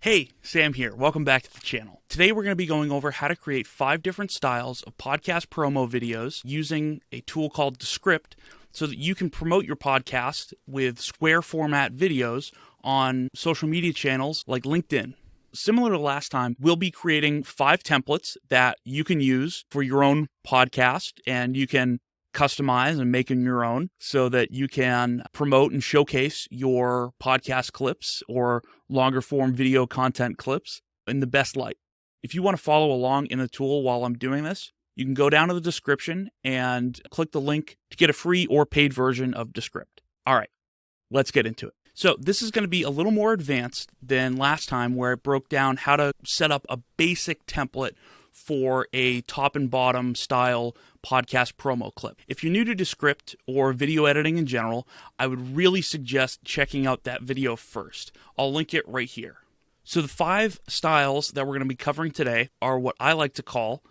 Hey, Sam here. Welcome back to the channel. Today we're going to be going over how to create 5 different styles of podcast promo videos using a tool called Descript so that you can promote your podcast with square format videos on social media channels like LinkedIn. Similar to last time, we'll be creating 5 templates that you can use for your own podcast, and you can customize and make them your own so that you can promote and showcase your podcast clips or longer form video content clips in the best light. If you want to follow along in the tool while I'm doing this, you can go down to the description and click the link to get a free or paid version of Descript. All right, let's get into it. So this is going to be a little more advanced than last time, where it broke down how to set up a basic template for a top and bottom style podcast promo clip. If you're new to Descript or video editing in general, I would really suggest checking out that video first. I'll link it right here. So the 5 styles that we're going to be covering today are what I like to call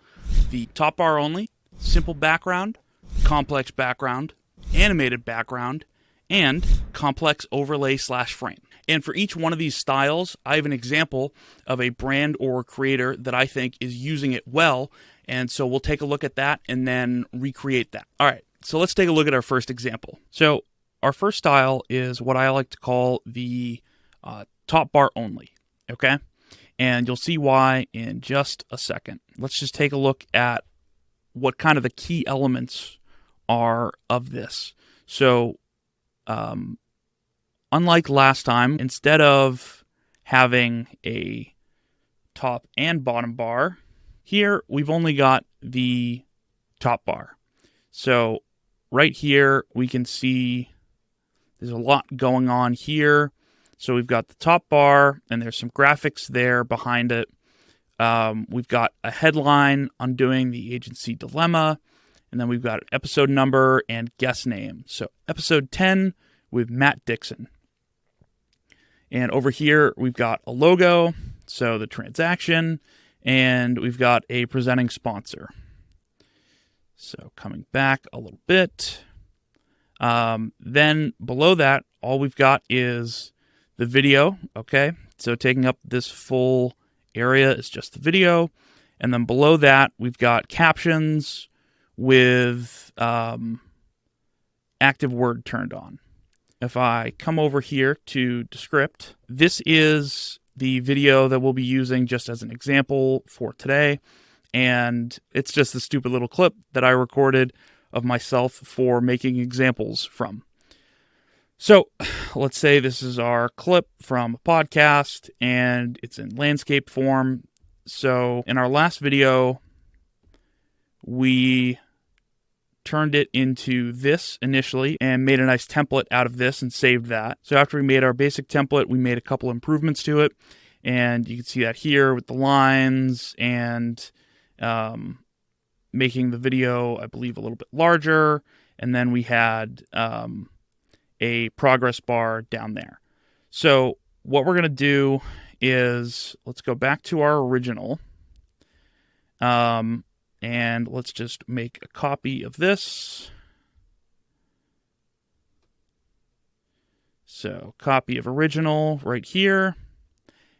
the top bar only, simple background, complex background, animated background, and complex overlay / frame. And for each one of these styles, I have an example of a brand or creator that I think is using it well. And so we'll take a look at that and then recreate that. All right, so let's take a look at our first example. So our first style is what I like to call the top bar only, okay? And you'll see why in just a second. Let's just take a look at what kind of the key elements are of this. So unlike last time, instead of having a top and bottom bar, here we've only got the top bar. So right here we can see there's a lot going on here. So we've got the top bar and there's some graphics there behind it. We've got a headline undoing the agency dilemma. And then we've got an episode number and guest name. So episode 10 with Matt Dixon. And over here, we've got a logo, so the transaction, and we've got a presenting sponsor. So coming back a little bit. Then below that, all we've got is the video, okay? So taking up this full area is just the video. And then below that, we've got captions with active word turned on. If I come over here to Descript, this is the video that we'll be using just as an example for today. And it's just a stupid little clip that I recorded of myself for making examples from. So let's say this is our clip from a podcast and it's in landscape form. So in our last video, we turned it into this initially and made a nice template out of this and saved that. So after we made our basic template, we made a couple improvements to it. And you can see that here with the lines and making the video, I believe, a little bit larger. And then we had a progress bar down there. So what we're going to do is let's go back to our original. And let's just make a copy of this. So copy of original right here.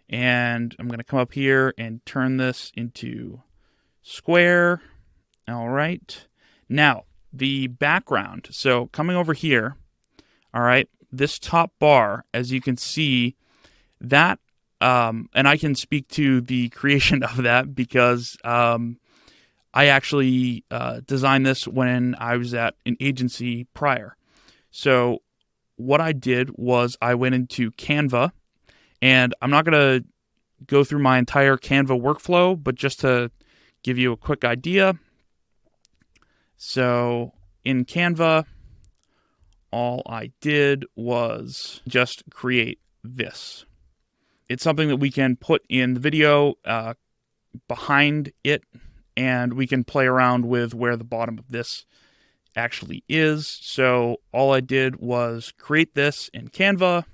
And I'm going to come up here and turn this into square. All right. Now, the background. So coming over here, all right, this top bar, as you can see, that, and I can speak to the creation of that because I actually designed this when I was at an agency prior. So what I did was I went into Canva, and I'm not going to go through my entire Canva workflow, but just to give you a quick idea. So in Canva, all I did was just create this. It's something that we can put in the video behind it, and we can play around with where the bottom of this actually is. So all I did was create this in Canva,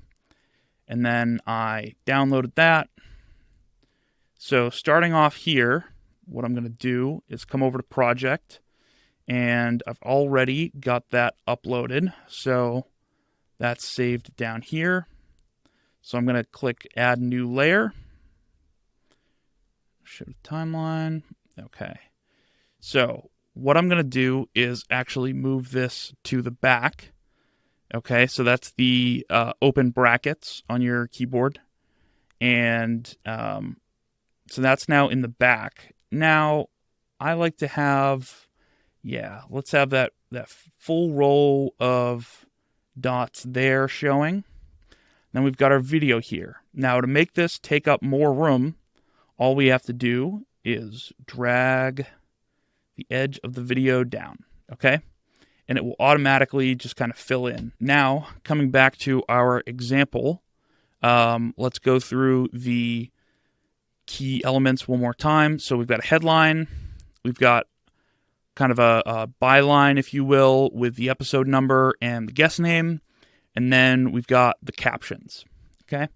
and then I downloaded that. So starting off here, what I'm going to do is come over to Project, and I've already got that uploaded. So that's saved down here. So I'm going to click Add New Layer. show timeline. Okay. So what I'm going to do is actually move this to the back. Okay, so that's the open brackets on your keyboard. And so that's now in the back. Now, I like to have, let's have that full row of dots there showing. Then we've got our video here. Now, to make this take up more room, all we have to do is drag the edge of the video down, okay? And it will automatically just kind of fill in. Now, coming back to our example, let's go through the key elements one more time. So we've got a headline, we've got kind of a byline, if you will, with the episode number and the guest name, and then we've got the captions, okay?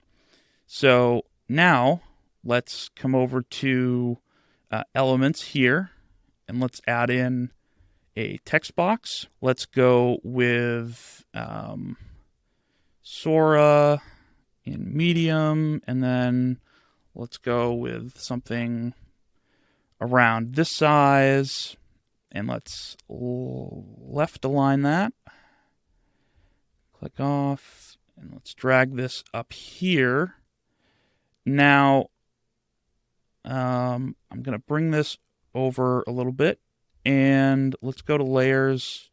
So now, let's come over to elements here, and let's add in a text box. Let's go with Sora in medium, and then let's go with something around this size, and let's left align that. Click off, and let's drag this up here. Now, I'm going to bring this over a little bit, and let's go to layers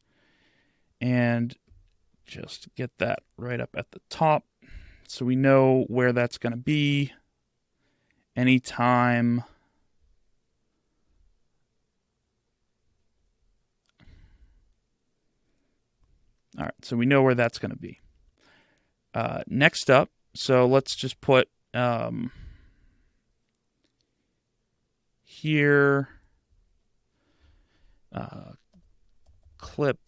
and just get that right up at the top so we know where that's going to be anytime. All right, so we know where that's going to be. Next up, so let's just put here clip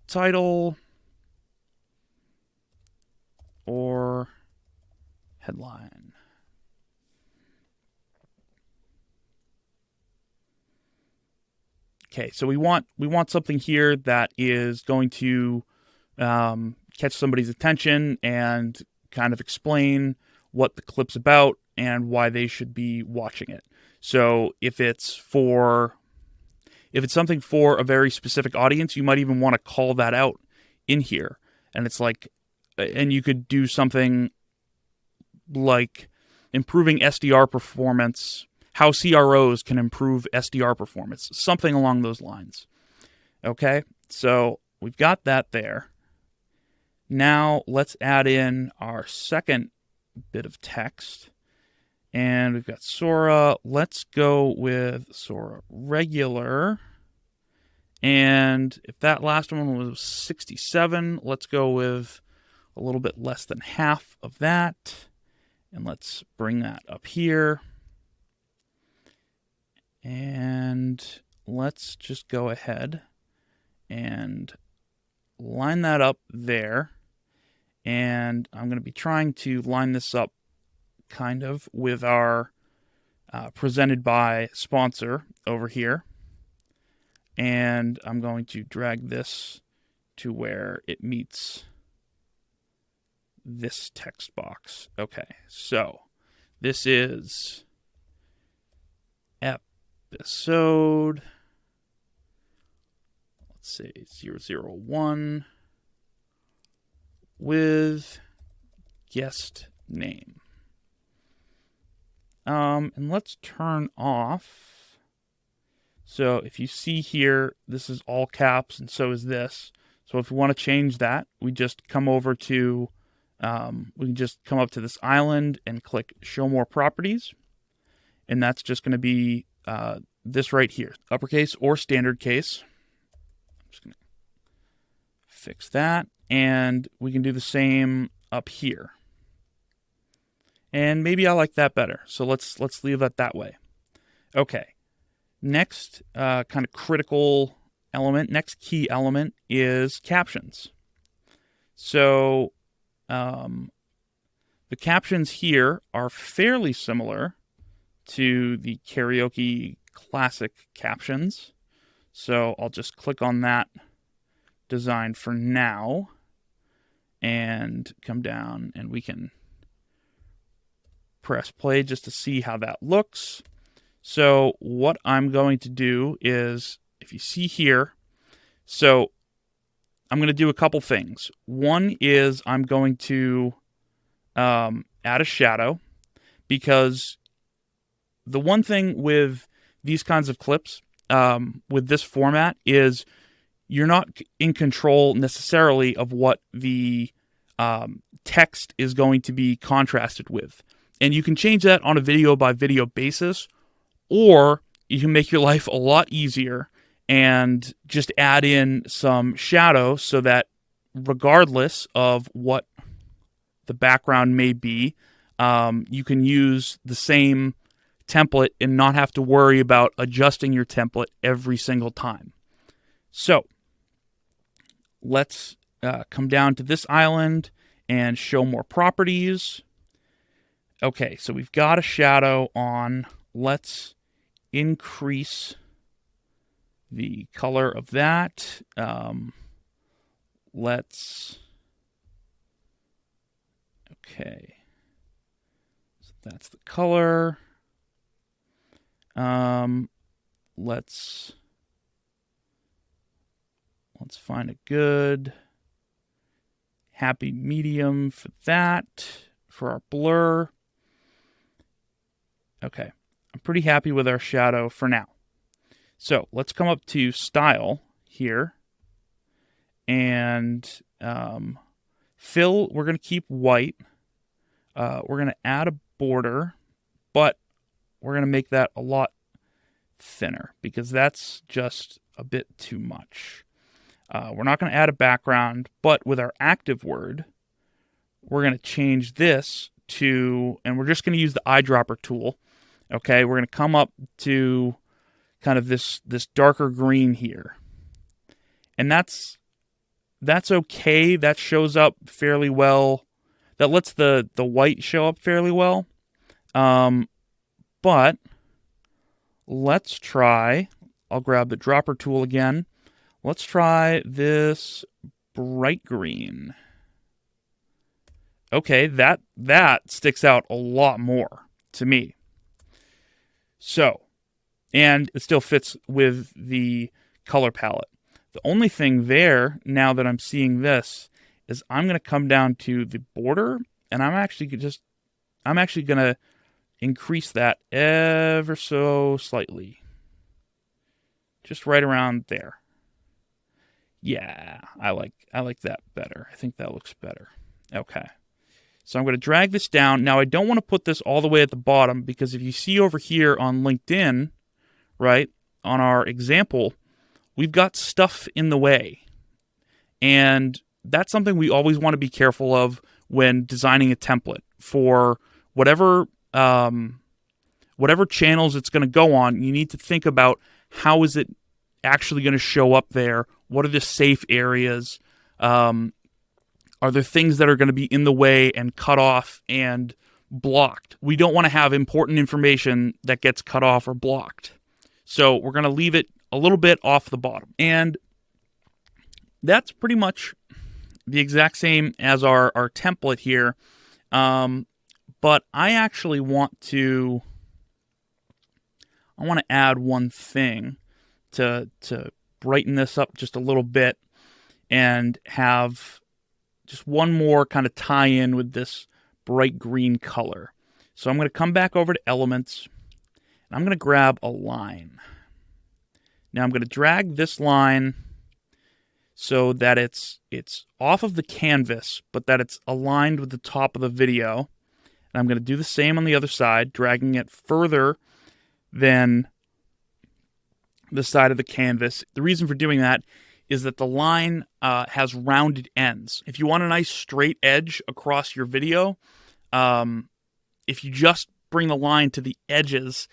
title or headline. Okay, so we want something here that is going to catch somebody's attention and kind of explain what the clip's about and why they should be watching it. So if it's something for a very specific audience, you might even want to call that out in here. And it's like, and you could do something like improving SDR performance, how CROs can improve SDR performance, something along those lines. Okay, so we've got that there. Now let's add in our second bit of text. And we've got Sora. Let's go with Sora regular. And if that last one was 67, let's go with a little bit less than half of that. And let's bring that up here. And let's just go ahead and line that up there. And I'm going to be trying to line this up kind of with our presented by sponsor over here. And I'm going to drag this to where it meets this text box. Okay, so this is episode, let's say 001 with guest name. And let's turn off. So if you see here, this is all caps and so is this. So if we want to change that, we just come over to, we can just come up to this island and click show more properties. And that's just going to be this right here, uppercase or standard case. I'm just going to fix that. And we can do the same up here. And maybe I like that better. So let's leave that that way. Okay. Next kind of critical element, next key element is captions. So the captions here are fairly similar to the karaoke classic captions. So I'll just click on that design for now and come down and we can press play just to see how that looks. So what I'm going to do is, if you see here, so I'm going to do a couple things. One is I'm going to add a shadow, because the one thing with these kinds of clips, with this format, is you're not in control necessarily of what the text is going to be contrasted with. And you can change that on a video by video basis, or you can make your life a lot easier and just add in some shadow so that regardless of what the background may be, you can use the same template and not have to worry about adjusting your template every single time. So let's come down to this island and show more properties. Okay, so we've got a shadow on. Let's increase the color of that. Okay. So that's the color. Let's find a good happy medium for that, for our blur. Okay, I'm pretty happy with our shadow for now. So let's come up to style here, and fill, we're going to keep white. We're going to add a border, but we're going to make that a lot thinner because that's just a bit too much. We're not going to add a background, but with our active word, we're going to change this to, and we're just going to use the eyedropper tool. Okay, we're going to come up to kind of this darker green here. And that's okay. That shows up fairly well. That lets the white show up fairly well. But let's try, I'll grab the dropper tool again. Let's try this bright green. Okay, that sticks out a lot more to me. So, and it still fits with the color palette. The only thing there, now that I'm seeing this, is I'm going to come down to the border, and I'm actually going to increase that ever so slightly. Just right around there. Yeah, I like that better. I think that looks better. Okay. So I'm going to drag this down. Now, I don't want to put this all the way at the bottom, because if you see over here on LinkedIn, right, on our example, we've got stuff in the way. And that's something we always want to be careful of when designing a template for whatever channels it's going to go on. You need to think about, how is it actually going to show up there? What are the safe areas? Are there things that are going to be in the way and cut off and blocked? We don't want to have important information that gets cut off or blocked. So we're going to leave it a little bit off the bottom. And that's pretty much the exact same as our template here. But I actually want to add one thing to brighten this up just a little bit and have just one more kind of tie-in with this bright green color. So I'm going to come back over to Elements, and I'm going to grab a line. Now I'm going to drag this line so that it's off of the canvas, but that it's aligned with the top of the video. And I'm going to do the same on the other side, dragging it further than the side of the canvas. The reason for doing that is that the line has rounded ends. If you want a nice straight edge across your video, if you just bring the line to the edges,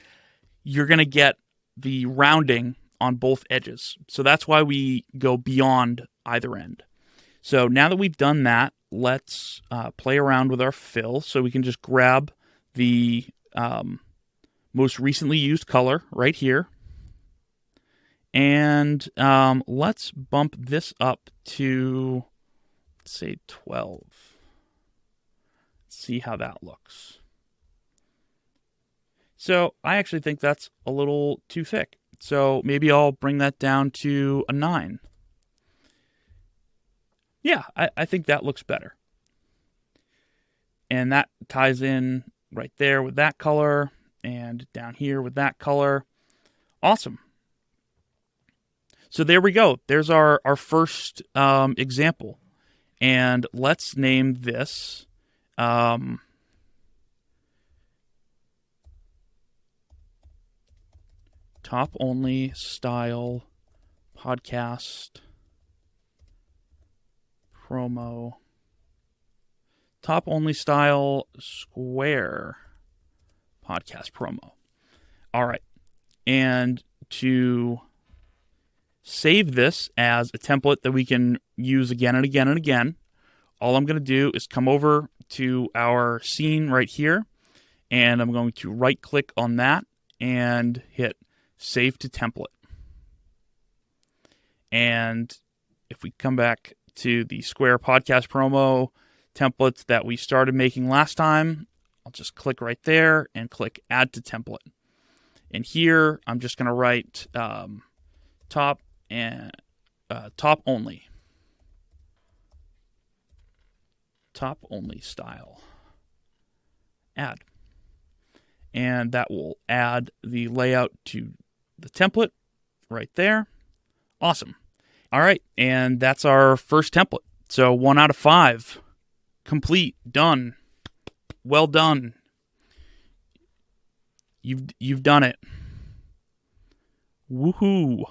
you're going to get the rounding on both edges. So that's why we go beyond either end. So now that we've done that, let's play around with our fill. So we can just grab the most recently used color right here. And let's bump this up to, let's say, 12. Let's see how that looks. So I actually think that's a little too thick. So maybe I'll bring that down to a 9. Yeah, I think that looks better. And that ties in right there with that color and down here with that color. Awesome. So there we go. There's our first example. And let's name this top only style podcast promo. Top only style square podcast promo. All right. And to save this as a template that we can use again and again and again, all I'm going to do is come over to our scene right here, and I'm going to right click on that and hit save to template. And if we come back to the Square podcast promo templates that we started making last time, I'll just click right there and click add to template. And here I'm just going to write top only. Top only style. Add. And that will add the layout to the template right there. Awesome. All right, and that's our first template. So 1 out of 5. Complete. Done. Well done. You've done it. Woohoo.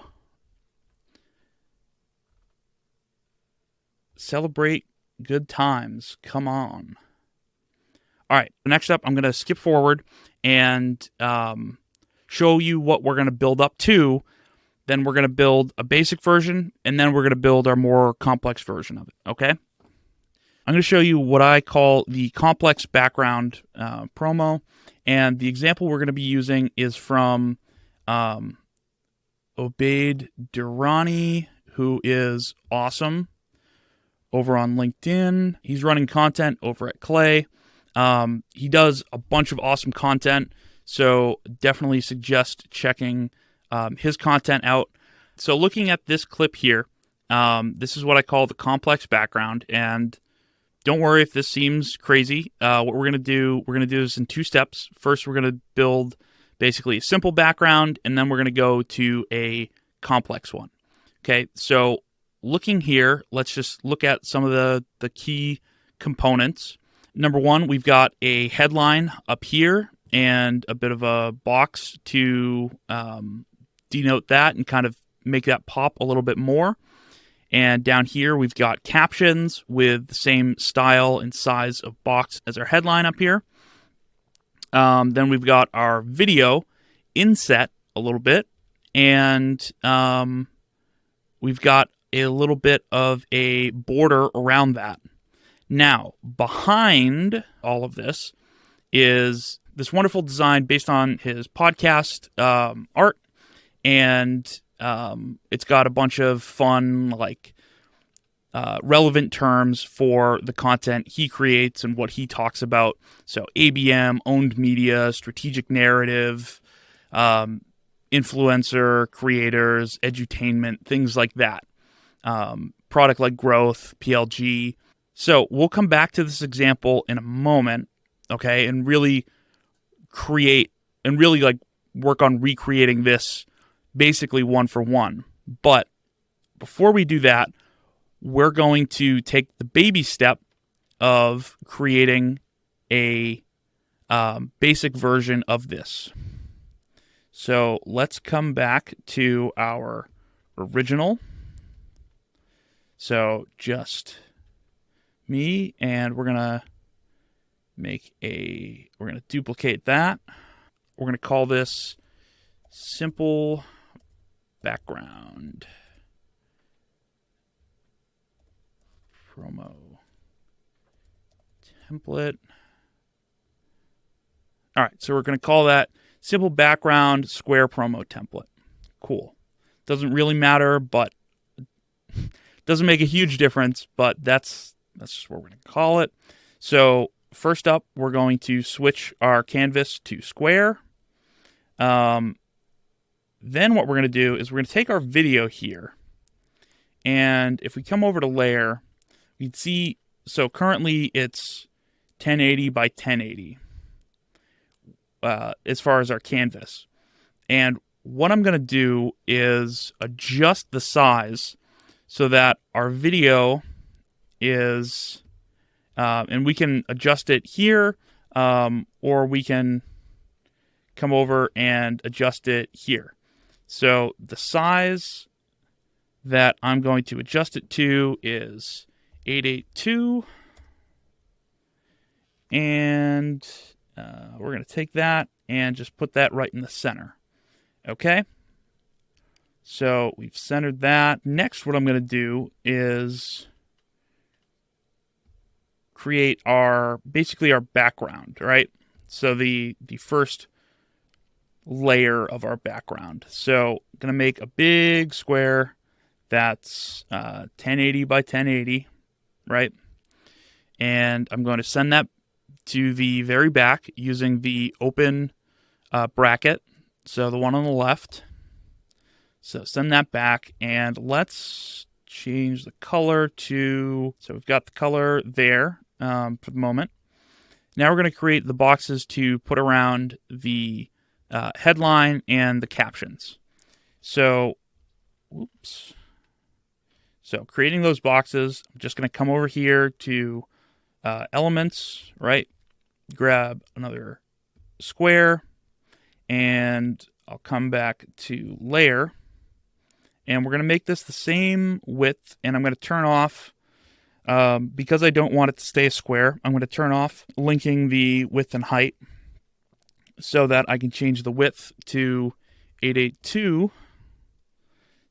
Celebrate good times. Come on. All right, next up, I'm going to skip forward and show you what we're going to build up to. Then we're going to build a basic version, and then we're going to build our more complex version of it, okay? I'm going to show you what I call the complex background promo, and the example we're going to be using is from Obaid Durrani, who is awesome over on LinkedIn. He's running content over at Clay. He does a bunch of awesome content, so definitely suggest checking his content out. So looking at this clip here, this is what I call the complex background, and don't worry if this seems crazy. What we're going to do this in 2 steps. First, we're going to build basically a simple background, and then we're going to go to a complex one. Okay, so looking here, let's just look at some of the key components. Number 1, we've got a headline up here and a bit of a box to denote that and kind of make that pop a little bit more. And down here, we've got captions with the same style and size of box as our headline up here. Then we've got our video inset a little bit, and we've got a little bit of a border around that. Now, behind all of this is this wonderful design based on his podcast art, and it's got a bunch of fun, relevant terms for the content he creates and what he talks about. So ABM, owned media, strategic narrative, influencer, creators, edutainment, things like that. Product-led growth, PLG. So we'll come back to this example in a moment, okay, and really create and really work on recreating this basically one for one. But before we do that, we're going to take the baby step of creating a basic version of this. So let's come back to our original. So just me, and we're going to duplicate that. We're going to call this simple background promo template. All right, so we're going to call that simple background square promo template. Cool. Doesn't really matter, but doesn't make a huge difference, but that's just what we're going to call it. So first up, we're going to switch our canvas to square. Then what we're going to do is we're going to take our video here, and if we come over to layer, we can see, so currently it's 1080 by 1080 as far as our canvas. And what I'm going to do is adjust the size so that our video is, and we can adjust it here, or we can come over and adjust it here. So the size that I'm going to adjust it to is 882, and we're going to take that and just put that right in the center. Okay? So we've centered that. Next, what I'm going to do is create basically our background, right? So the first layer of our background. So I'm going to make a big square that's 1080 by 1080, right? And I'm going to send that to the very back using the open bracket, so the one on the left. So send that back, and let's change the color to, so we've got the color there for the moment. Now we're going to create the boxes to put around the headline and the captions. So, oops. So creating those boxes, I'm just going to come over here to elements, right? Grab another square, and I'll come back to layer, and we're going to make this the same width, and I'm going to turn off, because I don't want it to stay a square, I'm going to turn off linking the width and height so that I can change the width to 882,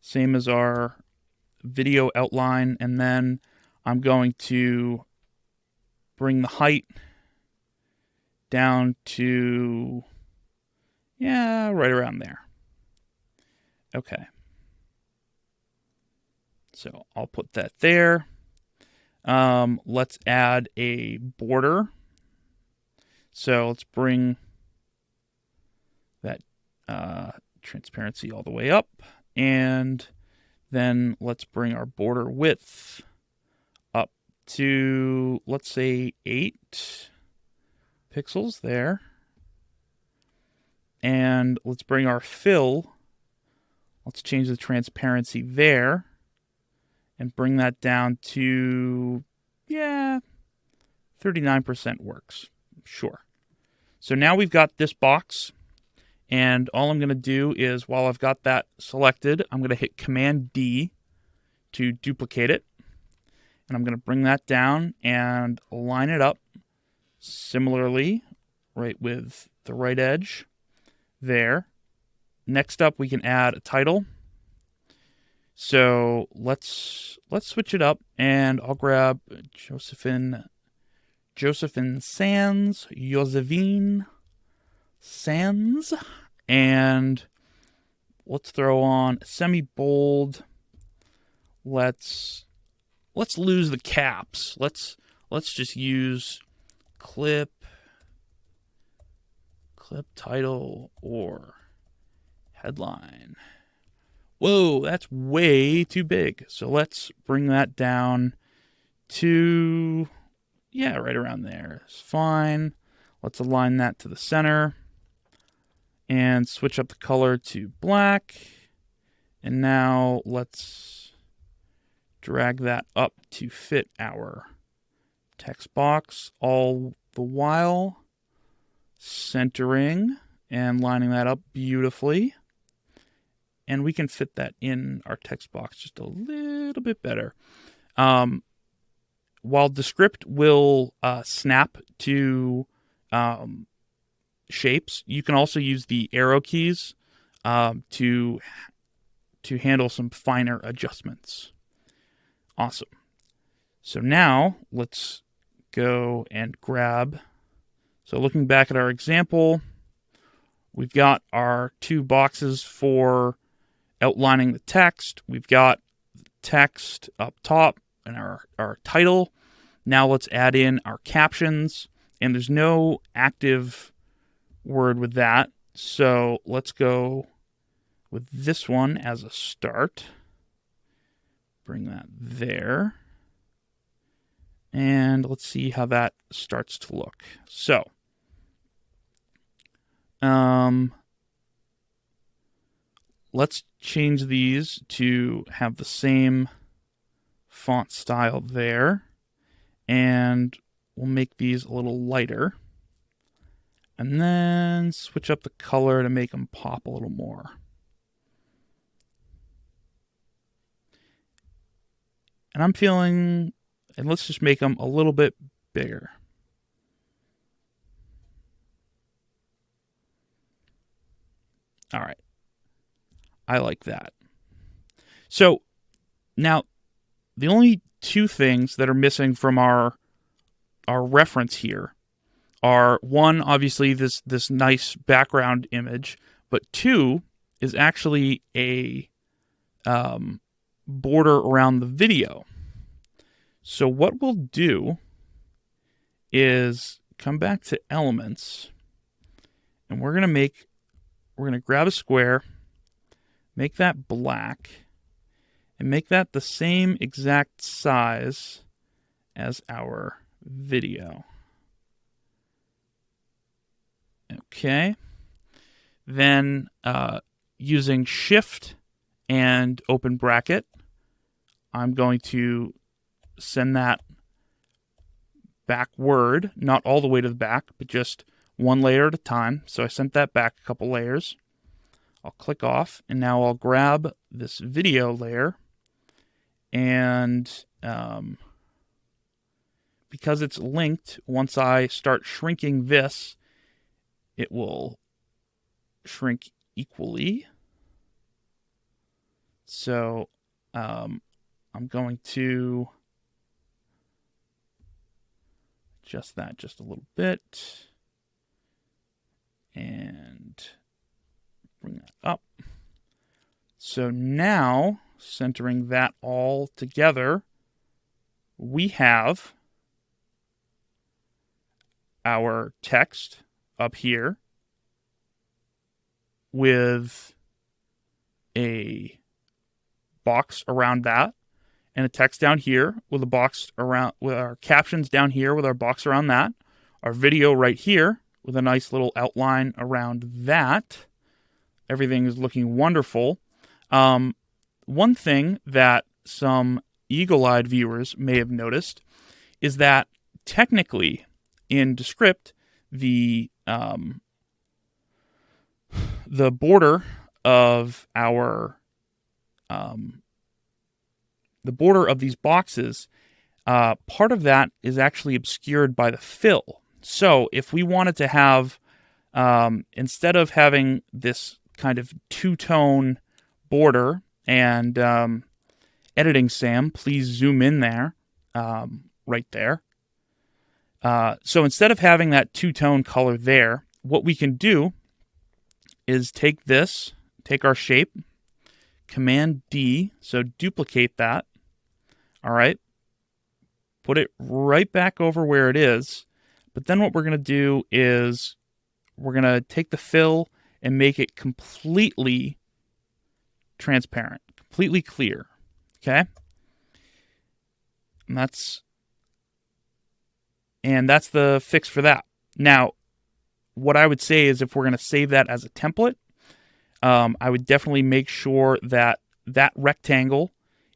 same as our video outline, and then I'm going to bring the height down to, right around there. Okay. So I'll put that there. Let's add a border. So let's bring that transparency all the way up, and then let's bring our border width up to, let's say, 8 pixels there. And let's bring our fill, let's change the transparency there and bring that down to, 39% works. Sure. So now we've got this box, and all I'm going to do is, while I've got that selected, I'm going to hit Command D to duplicate it. And I'm going to bring that down and line it up similarly, right with the right edge there. Next up, we can add a title. So let's switch it up, and I'll grab Josephine Sands, and let's throw on semi-bold. Let's lose the caps. Let's just use clip title or headline. Whoa, that's way too big. So let's bring that down to, right around there. It's fine. Let's align that to the center and switch up the color to black. And now let's drag that up to fit our text box, all the while centering and lining that up beautifully. And we can fit that in our text box just a little bit better. While Descript will snap to shapes, you can also use the arrow keys to handle some finer adjustments. Awesome. So now let's go and grab. So looking back at our example, we've got our 2 boxes for outlining the text. We've got text up top and our title. Now let's add in our captions, and there's no active word with that. So let's go with this one as a start. Bring that there. And let's see how that starts to look. So, let's change these to have the same font style there. And we'll make these a little lighter. And then switch up the color to make them pop a little more. And I'm feeling, and let's just make them a little bit bigger. All right. I like that. So now the only two things that are missing from our reference here are, one, obviously this nice background image, but two is actually a border around the video. So what we'll do is come back to elements, and we're going to grab a square, make that black, and make that the same exact size as our video. Okay. Then using Shift and open bracket, I'm going to send that backward, not all the way to the back, but just one layer at a time. So I sent that back a couple layers. I'll click off, and now I'll grab this video layer, and because it's linked, once I start shrinking this, it will shrink equally. So I'm going to adjust that just a little bit and bring that up. So now, centering that all together, we have our text up here with a box around that, and a text down here with a box around, with our captions down here with our box around that, our video right here with a nice little outline around that. Everything is looking wonderful. One thing that some eagle-eyed viewers may have noticed is that technically in Descript, the border of our the border of these boxes, part of that is actually obscured by the fill. So if we wanted to have, instead of having this kind of two-tone border, and editing Sam, please zoom in there, right there. So instead of having that two-tone color there, what we can do is take our shape, Command D, so duplicate that, all right, put it right back over where it is, but then what we're going to do is we're going to take the fill and make it completely transparent, completely clear, okay? And that's the fix for that. Now, what I would say is if we're going to save that as a template, I would definitely make sure that that rectangle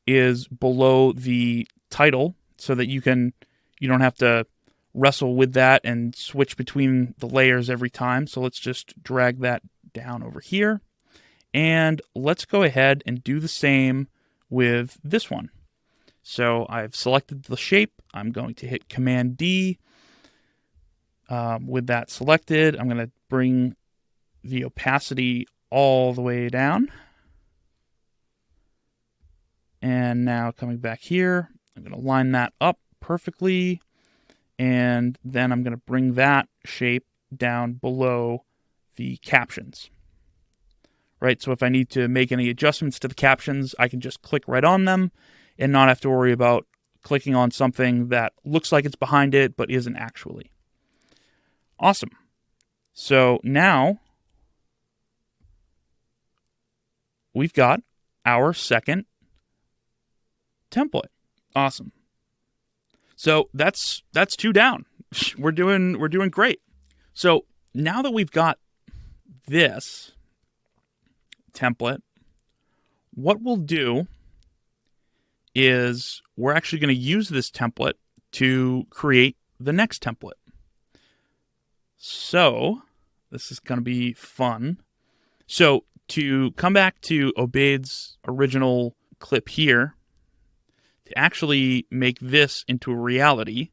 is below the title so that you don't have to wrestle with that and switch between the layers every time. So let's just drag that down over here. And let's go ahead and do the same with this one. So I've selected the shape. I'm going to hit Command D. With that selected, I'm going to bring the opacity all the way down. And now coming back here, I'm going to line that up perfectly. And then I'm going to bring that shape down below the captions. Right, so if I need to make any adjustments to the captions, I can just click right on them and not have to worry about clicking on something that looks like it's behind it but isn't actually. Awesome. So now we've got our second template. Awesome. So that's 2 down. We're doing great. So now that we've got this template, what we'll do is we're actually going to use this template to create the next template. So this is going to be fun. So to come back to Obaid's original clip here, to actually make this into a reality,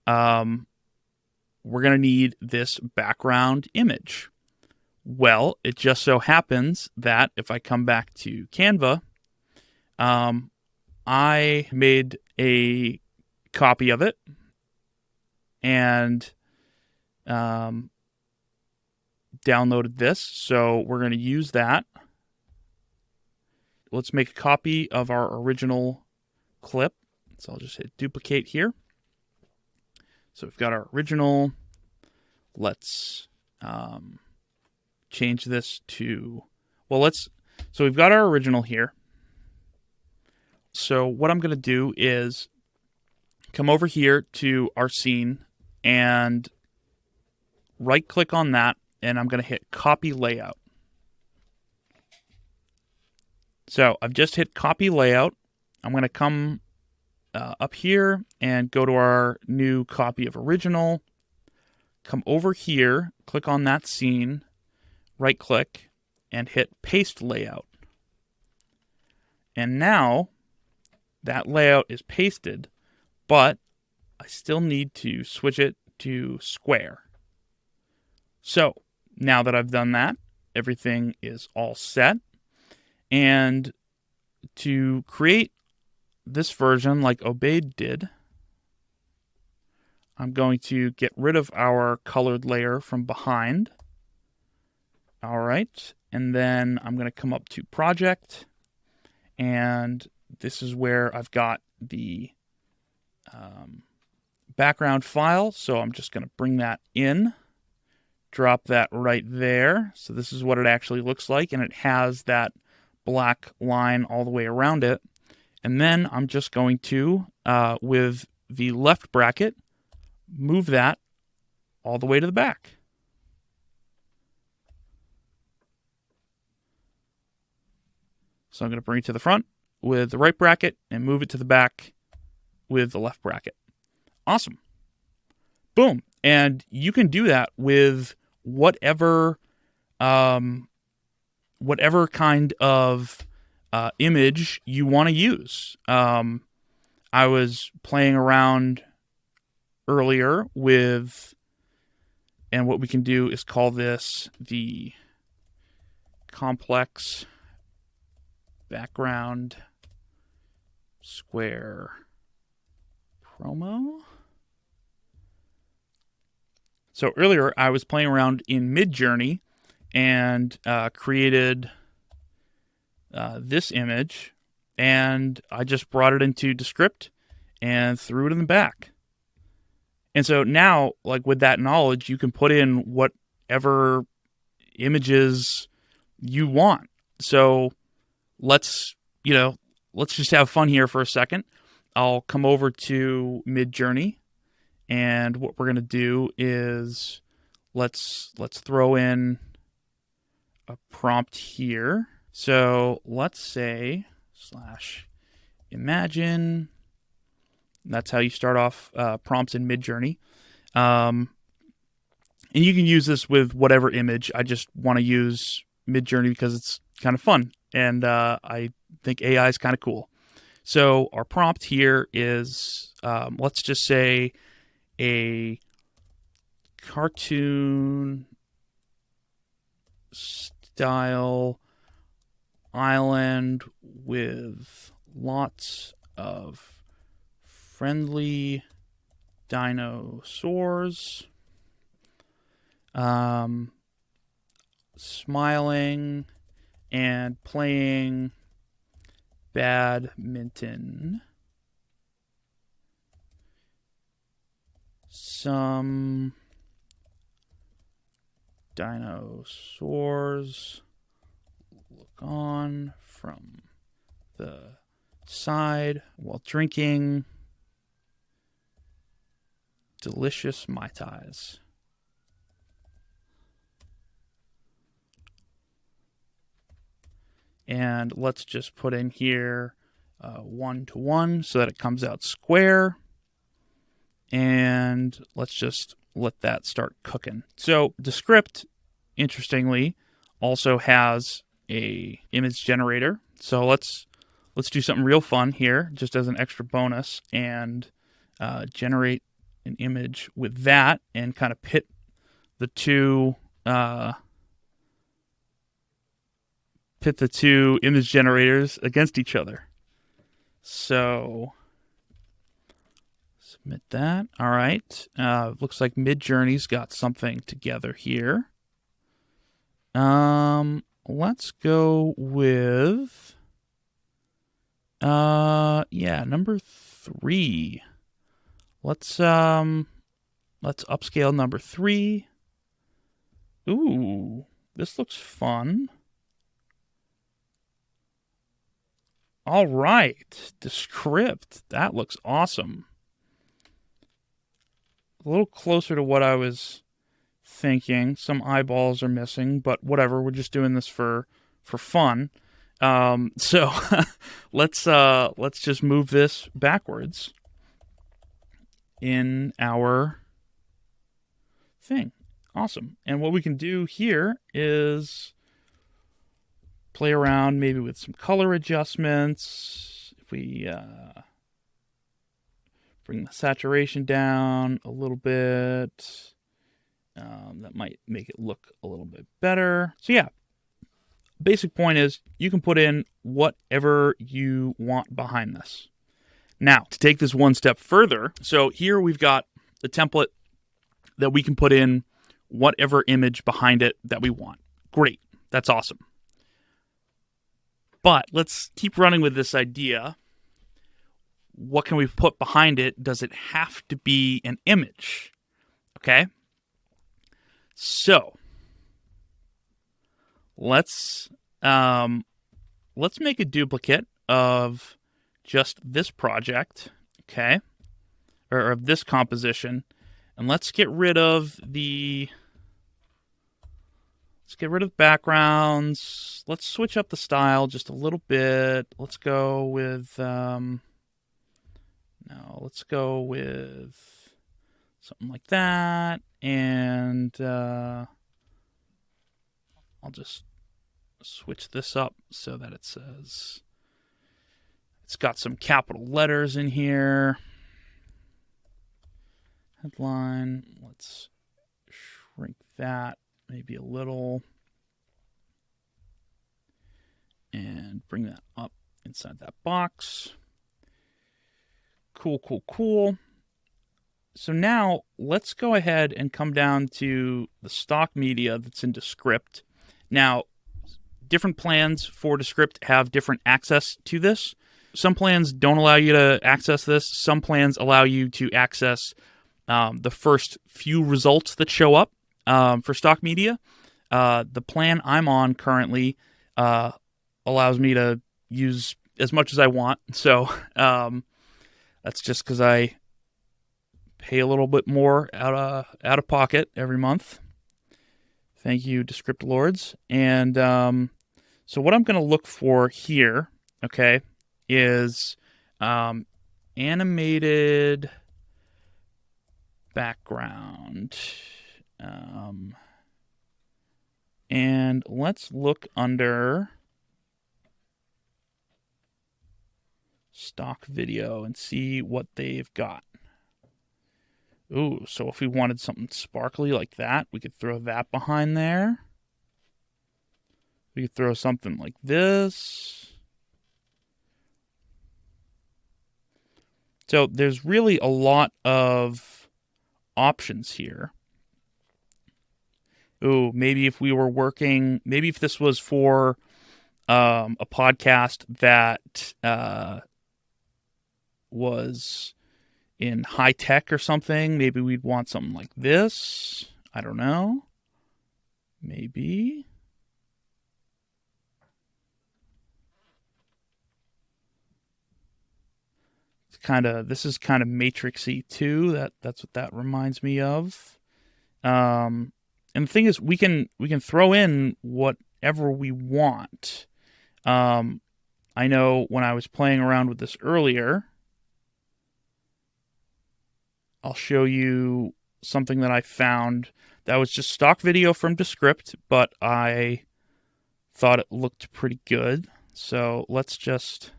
we're going to need this background image. Well, it just so happens that if I come back to Canva, I made a copy of it and downloaded this. So we're going to use that. Let's make a copy of our original clip. So I'll just hit duplicate here. So we've got our original. Let's change this to, so we've got our original here. So what I'm going to do is come over here to our scene and right click on that, and I'm going to hit copy layout. So I've just hit copy layout. I'm going to come up here and go to our new copy of original. Come over here, click on that scene, right click, and hit paste layout. And now that layout is pasted, but I still need to switch it to square. So now that I've done that, everything is all set. And to create this version like Obaid did, I'm going to get rid of our colored layer from behind. All right. And then I'm going to come up to project. And this is where I've got the background file. So I'm just going to bring that in, drop that right there. So this is what it actually looks like. And it has that black line all the way around it. And then I'm just going to, with the left bracket, move that all the way to the back. So I'm going to bring it to the front with the right bracket and move it to the back with the left bracket. Awesome. Boom. And you can do that with whatever kind of image you want to use. I was playing around earlier with, and what we can do is call this the complex background square promo. So earlier I was playing around in Midjourney and created this image, and I just brought it into Descript and threw it in the back. And so now, like with that knowledge, you can put in whatever images you want. So let's just have fun here for a second. I'll come over to Midjourney, and what we're going to do is let's throw in a prompt here. So let's say /imagine. That's how you start off prompts in Midjourney. And you can use this with whatever image. I just want to use Midjourney because it's kind of fun. And I think AI is kind of cool. So our prompt here is, let's just say, a cartoon style island with lots of friendly dinosaurs, smiling and playing badminton. Some dinosaurs look on from the side while drinking delicious Mai Tais. And let's just put in here 1 to 1 so that it comes out square. And let's just let that start cooking. So Descript, interestingly, also has a image generator. So let's do something real fun here, just as an extra bonus, and generate an image with that, and kind of pit the two image generators against each other. So submit that. All right. Looks like Midjourney's got something together here. Let's go with number 3. Let's upscale number 3. Ooh, this looks fun. All right, Descript. That looks awesome. A little closer to what I was thinking. Some eyeballs are missing, but whatever. We're just doing this for fun. So let's just move this backwards in our thing. Awesome. And what we can do here is play around maybe with some color adjustments. If we bring the saturation down a little bit, that might make it look a little bit better. So yeah, basic point is you can put in whatever you want behind this. Now, to take this one step further, so here we've got the template that we can put in whatever image behind it that we want. Great. That's awesome. But let's keep running with this idea. What can we put behind it? Does it have to be an image? Okay. So let's make a duplicate of just this project, okay, or of this composition, and let's get rid of backgrounds. Let's switch up the style just a little bit. Let's go with let's go with something like that, and I'll just switch this up so that it says it's got some capital letters in here. Headline, let's shrink that maybe a little and bring that up inside that box. Cool. So now let's go ahead and come down to the stock media that's in Descript. Now, different plans for Descript have different access to this. Some plans don't allow you to access this. Some plans allow you to access the first few results that show up for stock media. The plan I'm on currently allows me to use as much as I want. So that's just because I pay a little bit more out of pocket every month. Thank you, Descript Lords. And so what I'm going to look for here, okay, is animated background. And let's look under stock video and see what they've got. Ooh, so if we wanted something sparkly like that, we could throw that behind there. We could throw something like this. So there's really a lot of options here. Ooh, maybe if we were working, maybe if this was for a podcast that was in high tech or something, maybe we'd want something like this. I don't know. Maybe. this is kind of matrixy too. That's what that reminds me of. And the thing is, we can throw in whatever we want. I know when I was playing around with this earlier, I'll show you something that I found that was just stock video from Descript, but I thought it looked pretty good. So let's just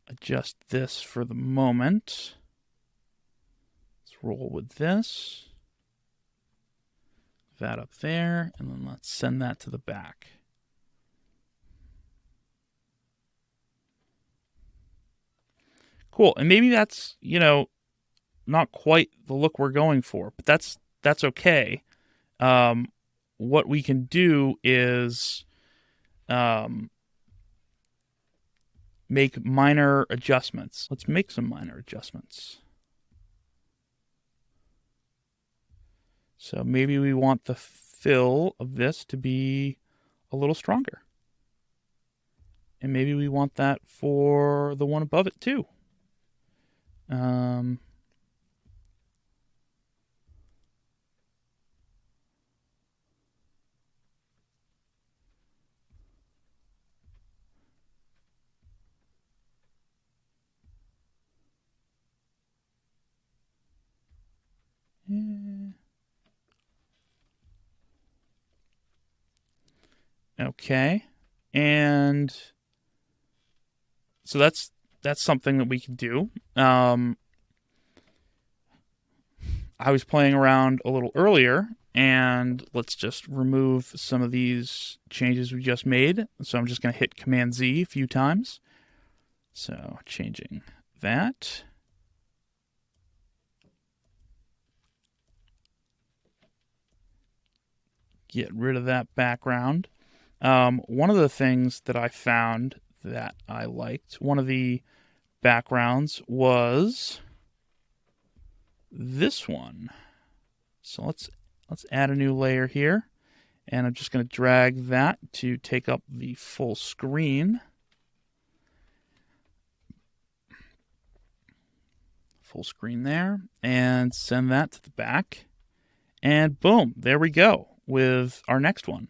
adjust this for the moment. Let's roll with this. That up there, and then let's send that to the back. Cool, and maybe that's, not quite the look we're going for, but that's okay. What we can do is make minor adjustments. Let's make some minor adjustments. So maybe we want the fill of this to be a little stronger. And maybe we want that for the one above it too. Okay, and so that's something that we can do. I was playing around a little earlier, and let's just remove some of these changes we just made. So I'm just going to hit Command Z a few times. So changing that. Get rid of that background. One of the things that I found that I liked, one of the backgrounds was this one. So let's add a new layer here, and I'm just going to drag that to take up the full screen. Full screen there, and send that to the back. And boom, there we go with our next one.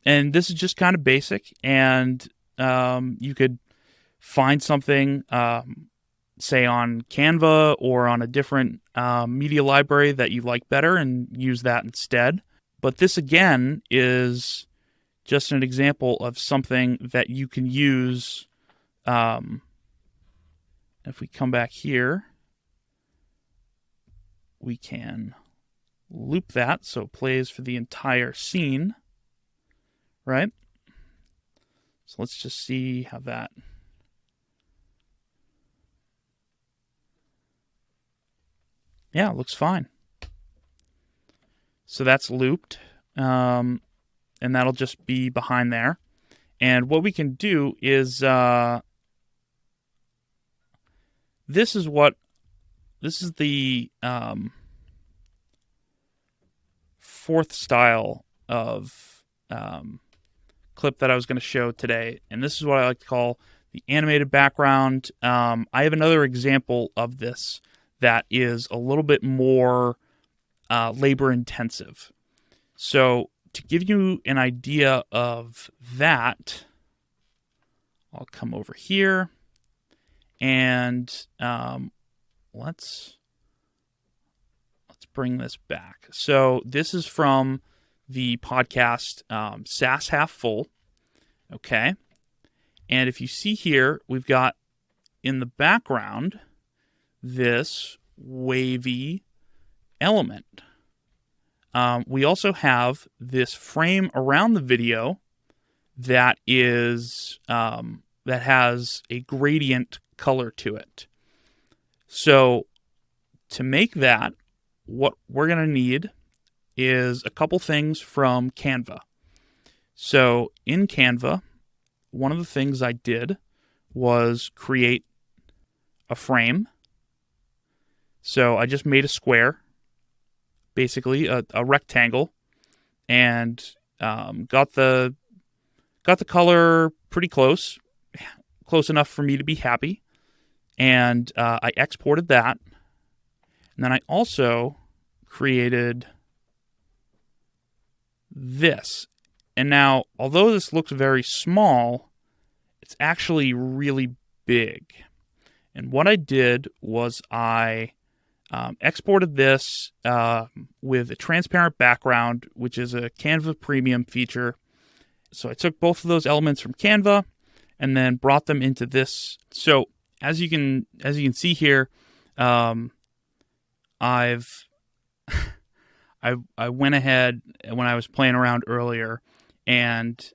And this is just kind of basic, and you could find something, say on Canva or on a different media library that you like better and use that instead. But this, again, is just an example of something that you can use. If we come back here, we can loop that so it plays for the entire scene, right? So let's just see how that... Yeah, it looks fine. So that's looped, and that'll just be behind there. And what we can do is, this is the fourth style of clip that I was going to show today, and this is what I like to call the animated background. I have another example of this that is a little bit more labor intensive. So to give you an idea of that, I'll come over here and let's bring this back. So this is from the podcast Sass Half Full. Okay. And if you see here, we've got in the background this wavy element. We also have this frame around the video that is that has a gradient color to it. So to make that, what we're going to need is a couple things from Canva. So in Canva, one of the things I did was create a frame. So I just made a square, basically a rectangle, and got the color pretty close enough for me to be happy. And I exported that. And then I also created this. And now, although this looks very small, it's actually really big. And what I did was I exported this with a transparent background, which is a Canva premium feature. So I took both of those elements from Canva and then brought them into this. So as you can see here, I went ahead when I was playing around earlier and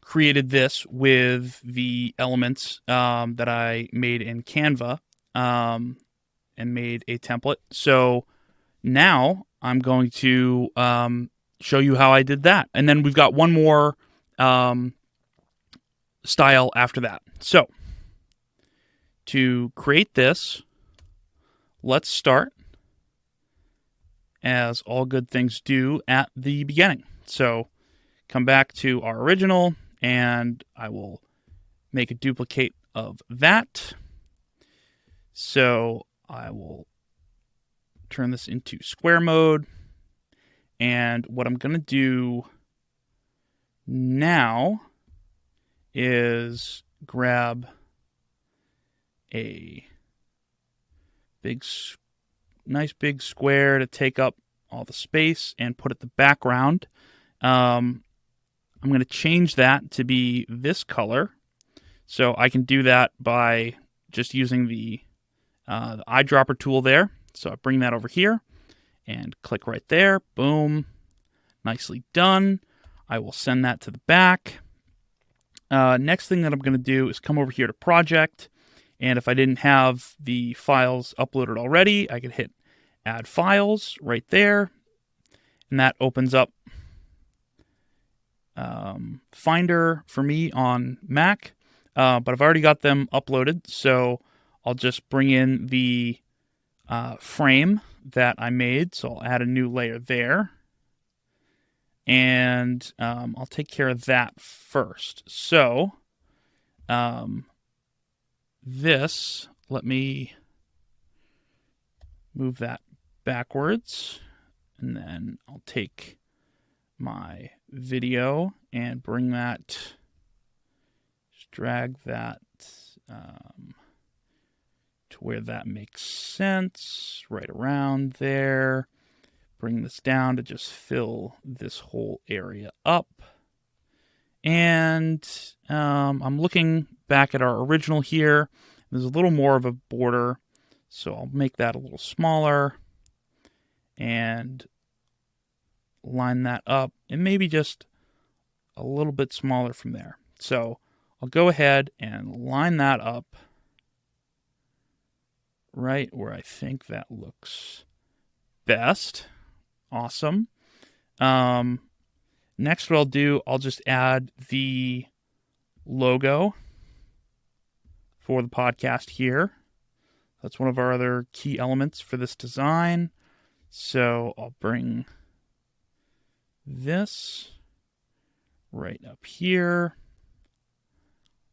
created this with the elements that I made in Canva and made a template. So now I'm going to show you how I did that. And then we've got one more style after that. So to create this, let's start, as all good things do, at the beginning. So come back to our original, and I will make a duplicate of that. So I will turn this into square mode. And what I'm going to do now is grab a nice big square to take up all the space and put it the background. I'm going to change that to be this color. So I can do that by just using the eyedropper tool there. So I bring that over here and click right there. Boom. Nicely done. I will send that to the back. Next thing that I'm going to do is come over here to project. And if I didn't have the files uploaded already, I could hit add files right there. And that opens up Finder for me on Mac. But I've already got them uploaded. So I'll just bring in the frame that I made. So I'll add a new layer there. And I'll take care of that first. So let me move that backwards. And then I'll take my video and bring that, just drag that to where that makes sense, right around there. Bring this down to just fill this whole area up. And I'm looking back at our original here. There's a little more of a border, so I'll make that a little smaller and line that up, and maybe just a little bit smaller from there. So I'll go ahead and line that up right where I think that looks best. Awesome. Next, what I'll do, I'll just add the logo for the podcast here. That's one of our other key elements for this design. So I'll bring this right up here.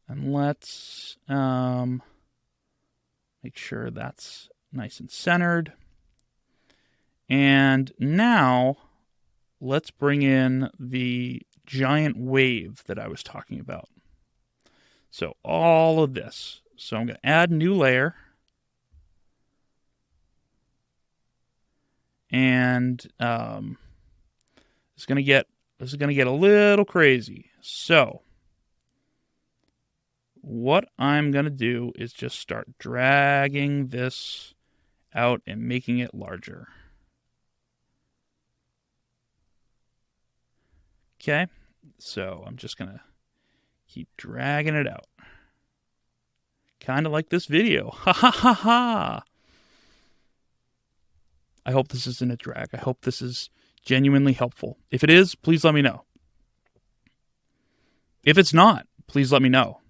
And let's make sure that's nice and centered. And now let's bring in the giant wave that I was talking about. So all of this. So I'm going to add a new layer. And this is going to get a little crazy. So what I'm going to do is just start dragging this out and making it larger. Okay, so I'm just going to keep dragging it out. Kind of like this video. Ha ha ha ha. I hope this isn't a drag. I hope this is genuinely helpful. If it is, please let me know. If it's not, please let me know.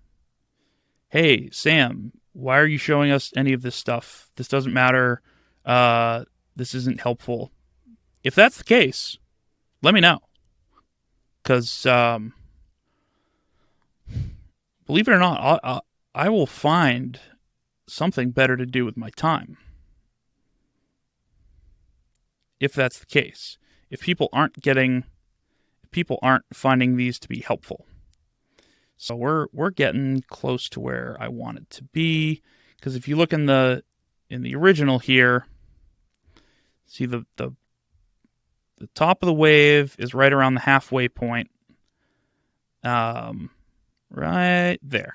Hey, Sam, why are you showing us any of this stuff? This doesn't matter. This isn't helpful. If that's the case, let me know. Because, believe it or not, I will find something better to do with my time. If that's the case. If people aren't finding these to be helpful. So we're getting close to where I want it to be. Because if you look in the original here, see the top of the wave is right around the halfway point. Right there.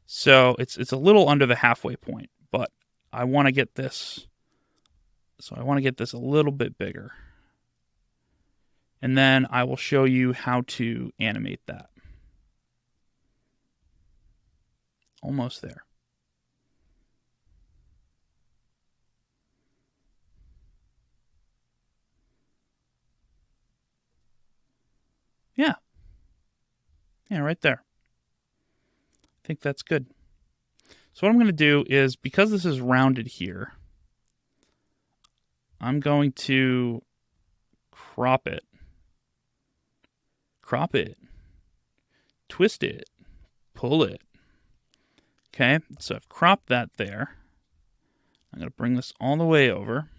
So it's a little under the halfway point, but I want to get this. So I want to get this a little bit bigger. And then I will show you how to animate that. Almost there. Yeah. Yeah, right there. I think that's good. So what I'm going to do is, because this is rounded here, I'm going to crop it, twist it, pull it. Okay, so I've cropped that there. I'm going to bring this all the way over.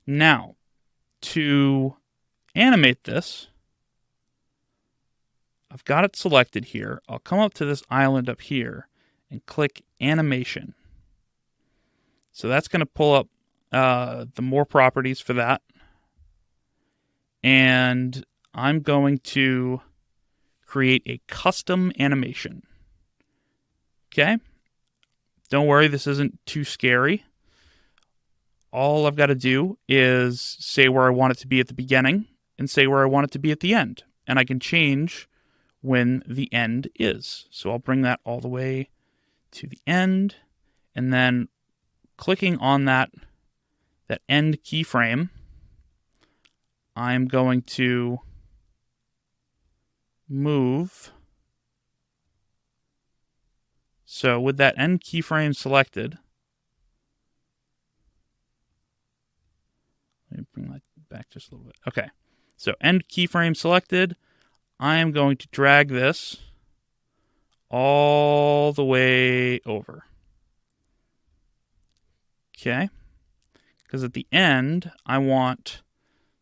Now, to animate this, I've got it selected here. I'll come up to this island up here and click Animation. So that's going to pull up the more properties for that. And I'm going to create a custom animation. Okay? Don't worry, this isn't too scary. All I've got to do is say where I want it to be at the beginning and say where I want it to be at the end. And I can change when the end is. So I'll bring that all the way to the end. And then clicking on that end keyframe, I'm going to move. So with that end keyframe selected, let me bring that back just a little bit. Okay, so end keyframe selected. I am going to drag this all the way over. Okay, because at the end, I want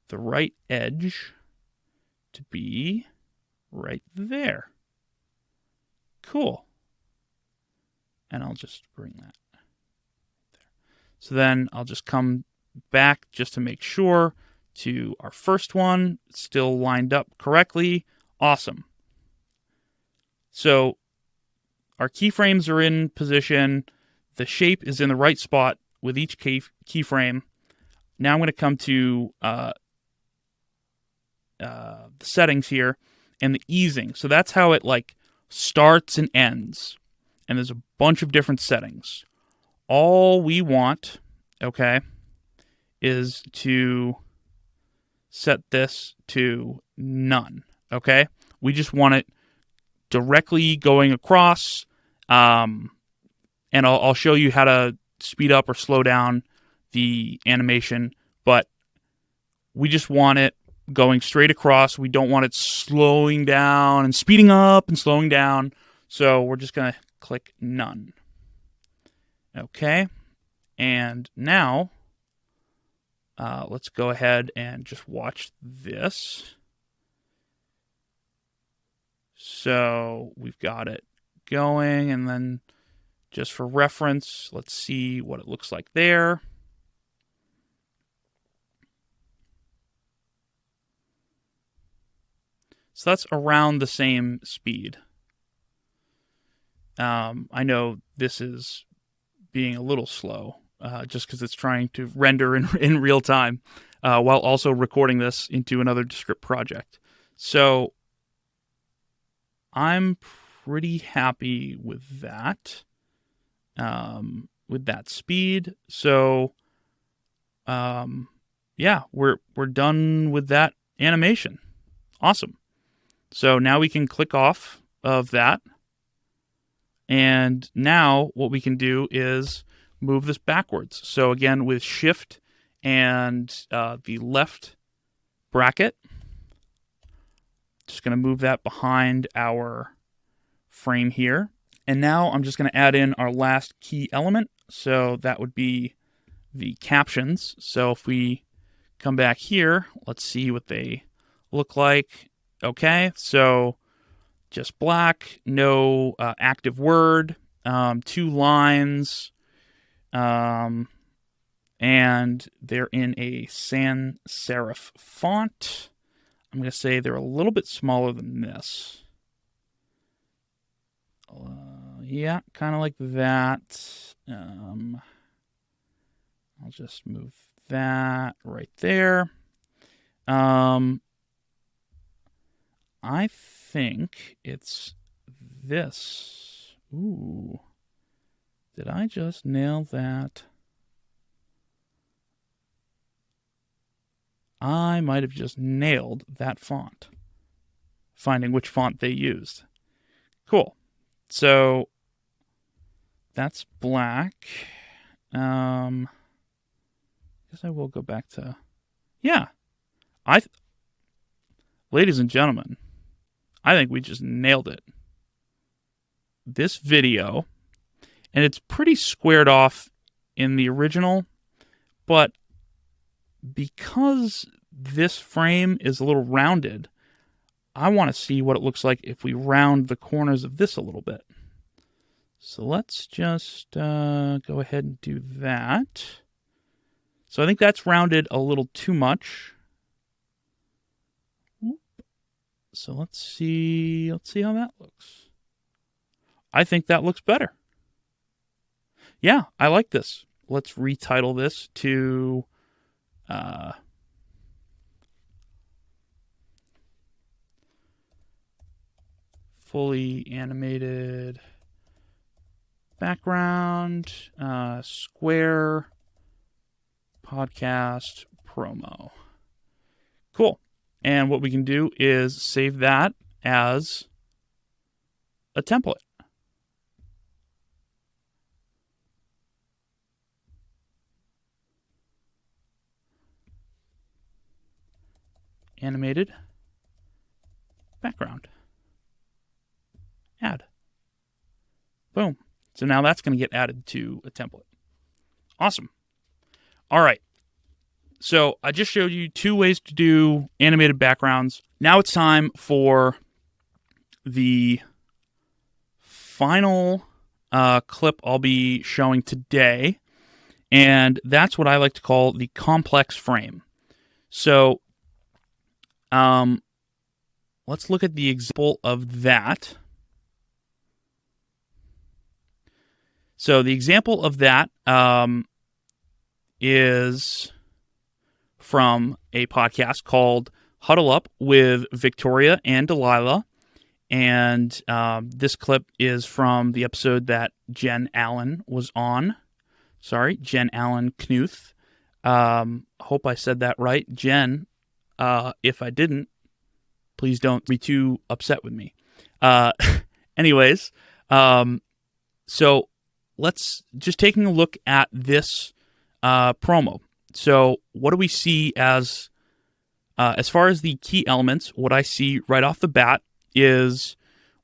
the right edge to be right there. Cool. And I'll just bring that there. So then I'll just come back just to make sure to our first one. It's still lined up correctly. Awesome. So our keyframes are in position. The shape is in the right spot with each keyframe. Now I'm going to come to the settings here and the easing. So that's how it like starts and ends. And there's a bunch of different settings. All we want, okay, is to set this to none, okay? We just want it directly going across, and I'll show you how to speed up or slow down the animation, but we just want it going straight across. We don't want it slowing down and speeding up and slowing down, so we're just going to click none. Okay, and now let's go ahead and just watch this. So we've got it going, and then just for reference, let's see what it looks like there. So that's around the same speed. I know this is being a little slow, just because it's trying to render in real time, while also recording this into another Descript project. So I'm pretty happy with that speed. So yeah, we're done with that animation. Awesome. So now we can click off of that. And now what we can do is move this backwards. So again, with Shift and the left bracket, just going to move that behind our frame here. And now I'm just going to add in our last key element. So that would be the captions. So if we come back here, let's see what they look like. Okay, so just black, no active word, 2 lines, and they're in a sans serif font. I'm going to say they're a little bit smaller than this. Yeah, kind of like that. I'll just move that right there. I think it's this. Ooh. Did I just nail that? I might have just nailed that font. Finding which font they used. Cool. So that's black. I guess I will go back to... Yeah. Ladies and gentlemen, I think we just nailed it. This video, and it's pretty squared off in the original, but because this frame is a little rounded, I want to see what it looks like if we round the corners of this a little bit. So let's just go ahead and do that. So I think that's rounded a little too much. So let's see how that looks. I think that looks better. Yeah, I like this. Let's retitle this to fully animated background, square podcast promo. Cool. And what we can do is save that as a template. Animated background. Add. Boom. So now that's going to get added to a template. Awesome. All right. So I just showed you 2 ways to do animated backgrounds. Now it's time for the final clip I'll be showing today. And that's what I like to call the complex frame. So let's look at the example of that. So the example of that is from a podcast called Huddle Up with Victoria and Delilah. And this clip is from the episode that Jen Allen was on. Sorry, Jen Allen Knuth. Hope I said that right. Jen, if I didn't, please don't be too upset with me. Anyways, so let's just taking a look at this promo. So what do we see as far as the key elements? What I see right off the bat is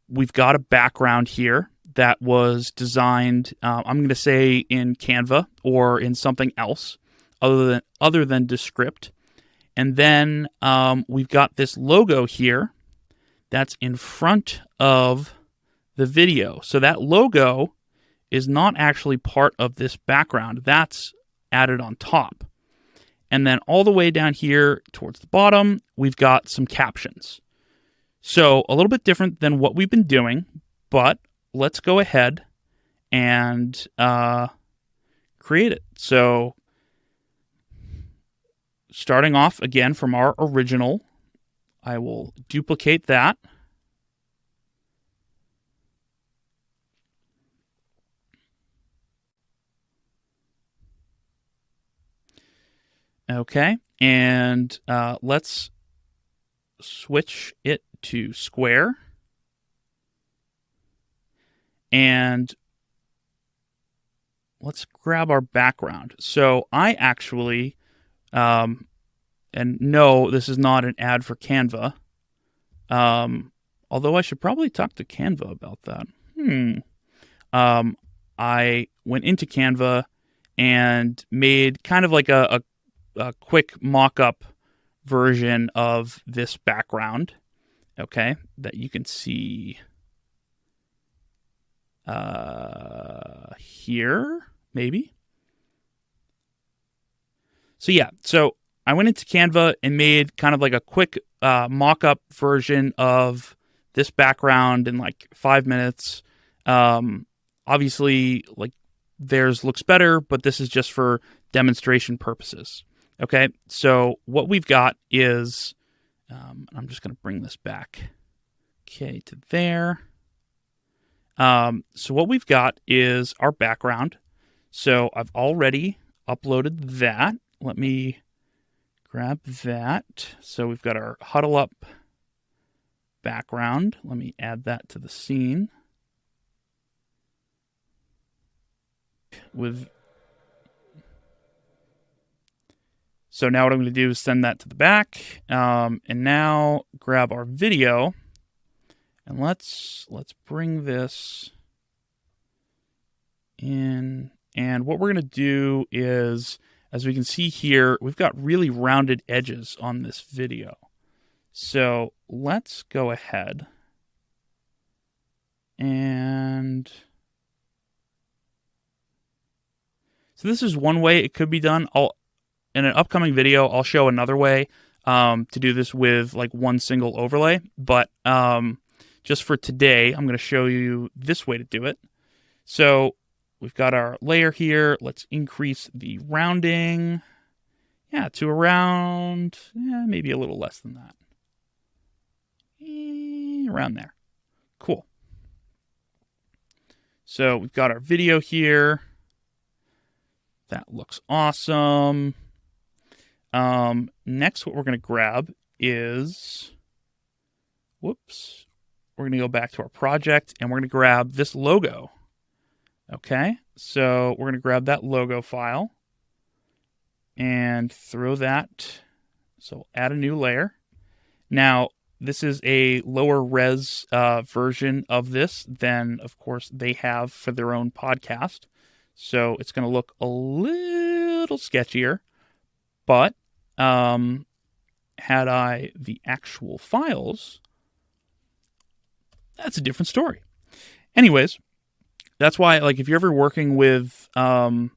we've got a background here that was designed, I'm going to say in Canva or in something else other than Descript. And then we've got this logo here that's in front of the video. So that logo is not actually part of this background. That's added on top. And then all the way down here towards the bottom, we've got some captions. So a little bit different than what we've been doing, but let's go ahead and create it. So starting off again from our original, I will duplicate that. Okay, and let's switch it to square. And let's grab our background. So I actually, and no, this is not an ad for Canva. Although I should probably talk to Canva about that. I went into Canva and made kind of like a quick mock-up version of this background, okay, that you can see here, maybe. So yeah, so I went into Canva and made kind of like a quick mock-up version of this background in like 5 minutes. Obviously, like theirs looks better, but this is just for demonstration purposes. Okay, so what we've got is, I'm just going to bring this back, okay, to there. So what we've got is our background. So I've already uploaded that. Let me grab that. So we've got our huddle up background. Let me add that to the scene. So now what I'm going to do is send that to the back, and now grab our video, and let's bring this in. And what we're going to do is, as we can see here, we've got really rounded edges on this video. So let's go ahead and so this is one way it could be done. In an upcoming video, I'll show another way to do this with like one single overlay. But just for today, I'm going to show you this way to do it. So we've got our layer here. Let's increase the rounding. Yeah, to around, maybe a little less than that. Around there. Cool. So we've got our video here. That looks awesome. Next, what we're going to grab is, we're going to go back to our project and we're going to grab this logo. Okay, so we're going to grab that logo file and throw that. So add a new layer. Now, this is a lower res version of this than, of course, they have for their own podcast. So it's going to look a little sketchier. But had I the actual files, that's a different story. Anyways, that's why, like, if you're ever working with an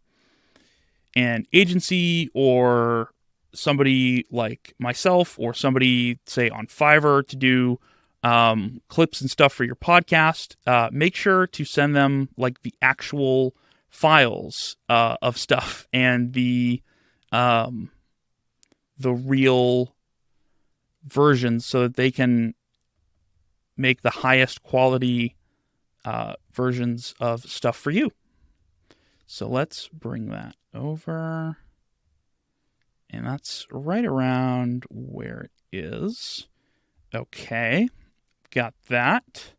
agency or somebody like myself or somebody, say, on Fiverr to do clips and stuff for your podcast, make sure to send them, like, the actual files of stuff and the real versions so that they can make the highest quality versions of stuff for you. So let's bring that over. And that's right around where it is. Okay, got that.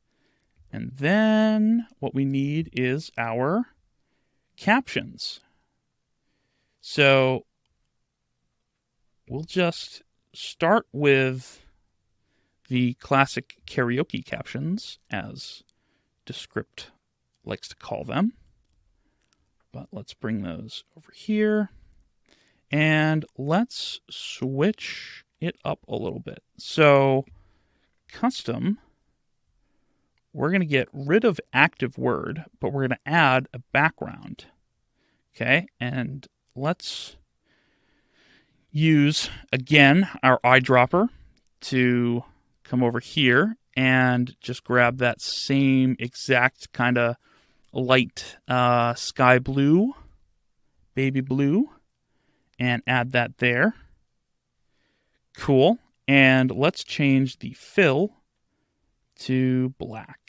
And then what we need is our captions. So we'll just start with the classic karaoke captions, as Descript likes to call them. But let's bring those over here. And let's switch it up a little bit. So custom, we're going to get rid of active word, but we're going to add a background. Okay, and let's use, again, our eyedropper to come over here and just grab that same exact kind of light sky blue, baby blue, and add that there. Cool. And let's change the fill to black.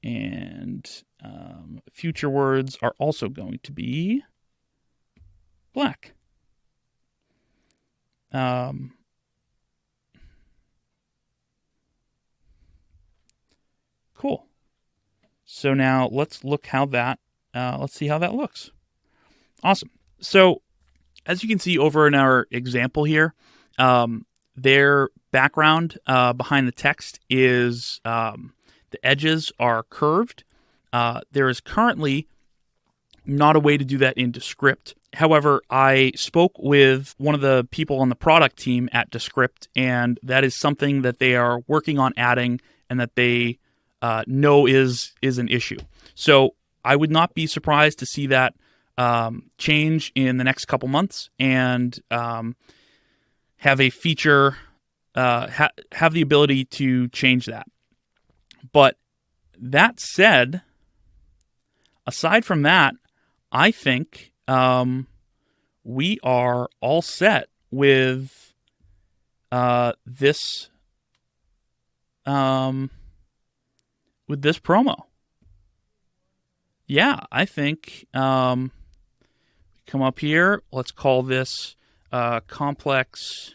And future words are also going to be black. Cool. So now let's look how that, let's see how that looks. Awesome. So as you can see over in our example here, their background behind the text is the edges are curved. There is currently not a way to do that in Descript. However, I spoke with one of the people on the product team at Descript, and that is something that they are working on adding and that they know is an issue. So I would not be surprised to see that change in the next couple months and have a feature, have the ability to change that. But that said, aside from that, I think we are all set with this promo. Yeah, I think come up here. Let's call this complex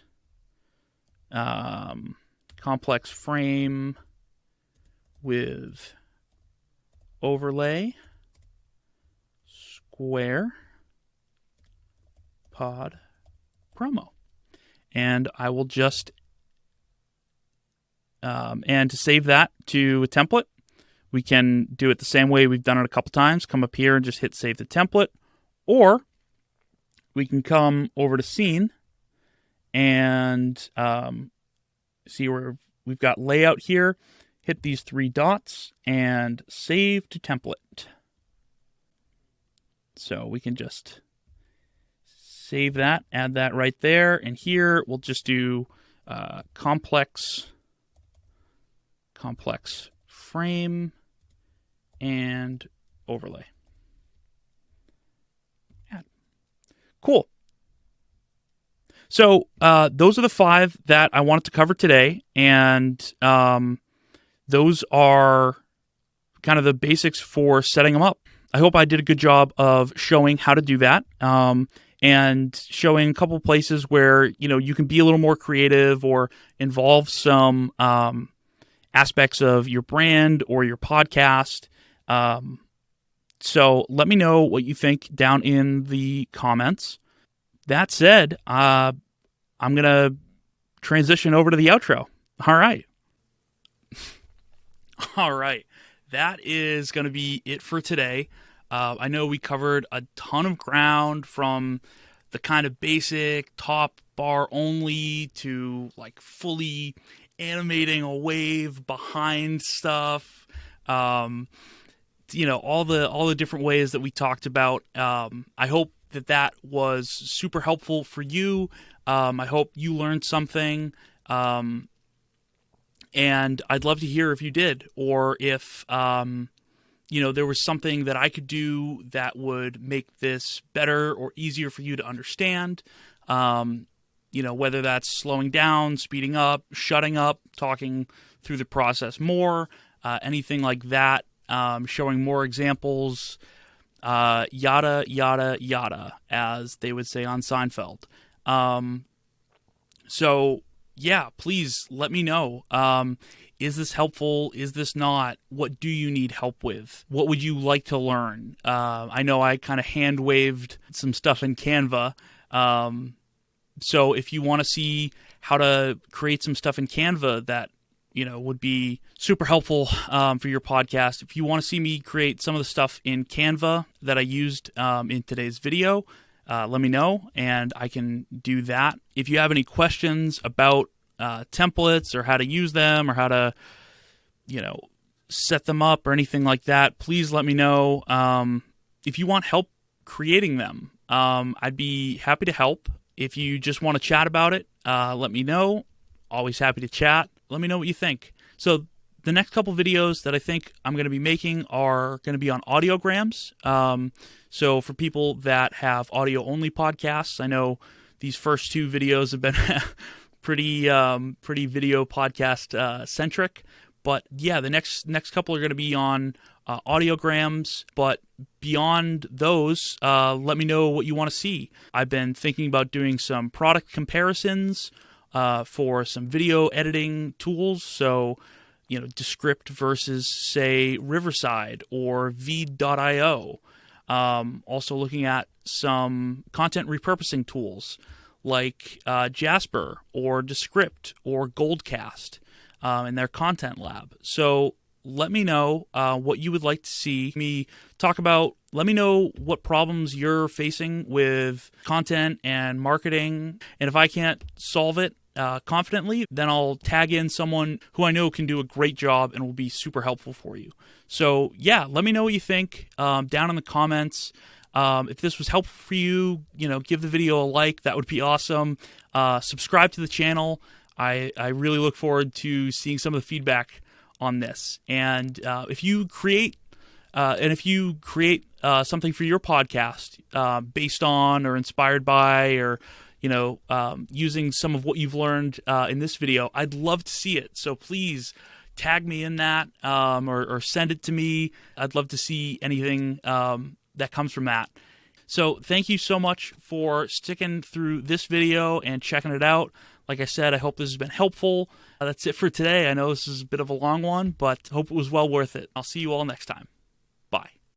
frame with overlay square pod promo. And I will just and to save that to a template, we can do it the same way we've done it a couple times. Come up here and just hit save the template, or we can come over to scene and see where we've got layout here. Hit these three dots and save to template. So we can just save that, add that right there. And here we'll just do complex frame and overlay. Add. Cool. So those are the 5 that I wanted to cover today. And those are kind of the basics for setting them up. I hope I did a good job of showing how to do that, and showing a couple places where you can be a little more creative or involve some aspects of your brand or your podcast. So let me know what you think down in the comments. That said, I'm gonna transition over to the outro. All right. All right. That is going to be it for today. I know we covered a ton of ground, from the kind of basic top bar only to like fully animating a wave behind stuff. All the different ways that we talked about. I hope that was super helpful for you. I hope you learned something. And I'd love to hear if you did, or if there was something that I could do that would make this better or easier for you to understand. Whether that's slowing down, speeding up, shutting up, talking through the process more, anything like that, showing more examples, yada, yada, yada, as they would say on Seinfeld. So yeah, please let me know. Is this helpful? Is this not? What do you need help with? What would you like to learn? I know I kind of hand-waved some stuff in Canva. So if you want to see how to create some stuff in Canva that, would be super helpful for your podcast. If you want to see me create some of the stuff in Canva that I used in today's video, let me know, and I can do that. If you have any questions about templates or how to use them or how to, set them up or anything like that, please let me know. If you want help creating them, I'd be happy to help. If you just want to chat about it, let me know. Always happy to chat. Let me know what you think. So the next couple videos that I think I'm going to be making are going to be on audiograms. So for people that have audio-only podcasts, I know these first 2 videos have been pretty video podcast centric. But yeah, the next couple are going to be on audiograms. But beyond those, let me know what you want to see. I've been thinking about doing some product comparisons for some video editing tools. So, Descript versus, say, Riverside or Veed.io. Also looking at some content repurposing tools like Jasper or Descript or Goldcast in their content lab. So let me know what you would like to see me talk about. Let me know what problems you're facing with content and marketing. And if I can't solve it confidently, then I'll tag in someone who I know can do a great job and will be super helpful for you. So yeah, let me know what you think down in the comments. If this was helpful for you, give the video a like. That would be awesome. Subscribe to the channel. I really look forward to seeing some of the feedback on this. And if you create something for your podcast based on or inspired by or using some of what you've learned in this video, I'd love to see it. So please tag me in that or send it to me. I'd love to see anything that comes from that. So thank you so much for sticking through this video and checking it out. Like I said, I hope this has been helpful. That's it for today. I know this is a bit of a long one, but hope it was well worth it. I'll see you all next time. Bye.